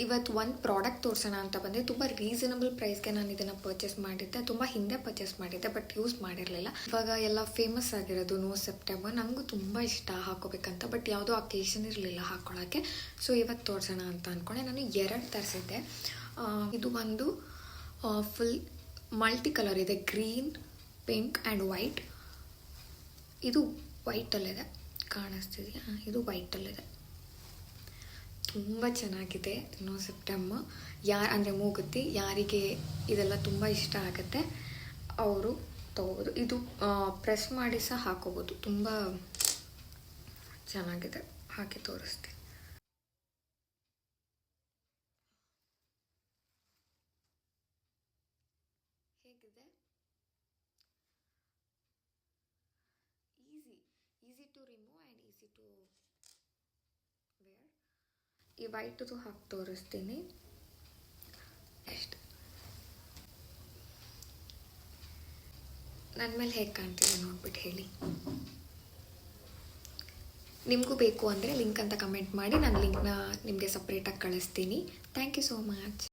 ಇವತ್ತು ಒಂದು ಪ್ರಾಡಕ್ಟ್ ತೋರಿಸೋಣ ಅಂತ ಬಂದೆ. ತುಂಬ ರೀಸನಬಲ್ ಪ್ರೈಸ್ಗೆ ನಾನು ಇದನ್ನು ಪರ್ಚೇಸ್ ಮಾಡಿದ್ದೆ. ತುಂಬ ಹಿಂದೆ ಪರ್ಚೇಸ್ ಮಾಡಿದ್ದೆ, ಬಟ್ ಯೂಸ್ ಮಾಡಿರಲಿಲ್ಲ. ಇವಾಗ ಎಲ್ಲ ಫೇಮಸ್ ಆಗಿರೋದು ನೋ ಸೆಪ್ಟೆಂಬರ್. ನನಗೂ ತುಂಬ ಇಷ್ಟ ಹಾಕೋಬೇಕಂತ, ಬಟ್ ಯಾವುದೋ ಅಕೇಶನ್ ಇರಲಿಲ್ಲ ಹಾಕ್ಕೊಳ್ಳೋಕ್ಕೆ. ಸೊ ಇವತ್ತು ತೋರಿಸೋಣ ಅಂತ ಅಂದ್ಕೊಂಡೆ. ನಾನು 2 ತರಿಸಿದ್ದೆ. ಇದು ಒಂದು ಫುಲ್ ಮಲ್ಟಿ ಕಲರ್ ಇದೆ, ಗ್ರೀನ್, ಪಿಂಕ್ ಆ್ಯಂಡ್ ವೈಟ್. ಇದು ವೈಟಲ್ಲಿದೆ, ಕಾಣಿಸ್ತಿದೆಯಾ? ಇದು ವೈಟಲ್ಲಿದೆ. ತುಂಬ ಚೆನ್ನಾಗಿದೆ ನೋ ಸೆಪ್ಟೆಂಬರ್. ಅಂದರೆ ಮೂಗುತ್ತಿ, ಯಾರಿಗೆ ಇದೆಲ್ಲ ತುಂಬ ಇಷ್ಟ ಆಗುತ್ತೆ ಅವರು ತೊಗೋಬೋದು. ಇದು ಪ್ರೆಸ್ ಮಾಡಿ ಸಹ ಹಾಕೋಬೋದು. ತುಂಬ ಚೆನ್ನಾಗಿದೆ, ಹಾಕಿ ತೋರಿಸ್ತೀನಿ. ಹೇಗಿದೆ? Easy to remove and easy to wear. ಈ ವೈಟದು ಹಾಕಿ ತೋರಿಸ್ತೀನಿ. ಎಷ್ಟು ನನ್ನ ಮೇಲೆ ಹೇಗೆ ಕಾಣ್ತಿದೆ ನೋಡ್ಬಿಟ್ಟು ಹೇಳಿ. ನಿಮಗೂ ಬೇಕು ಅಂದರೆ ಲಿಂಕ್ ಅಂತ ಕಮೆಂಟ್ ಮಾಡಿ, ನಾನು ಲಿಂಕ್ನ ನಿಮಗೆ ಸಪ್ರೇಟಾಗಿ ಕಳಿಸ್ತೀನಿ. Thank you so much.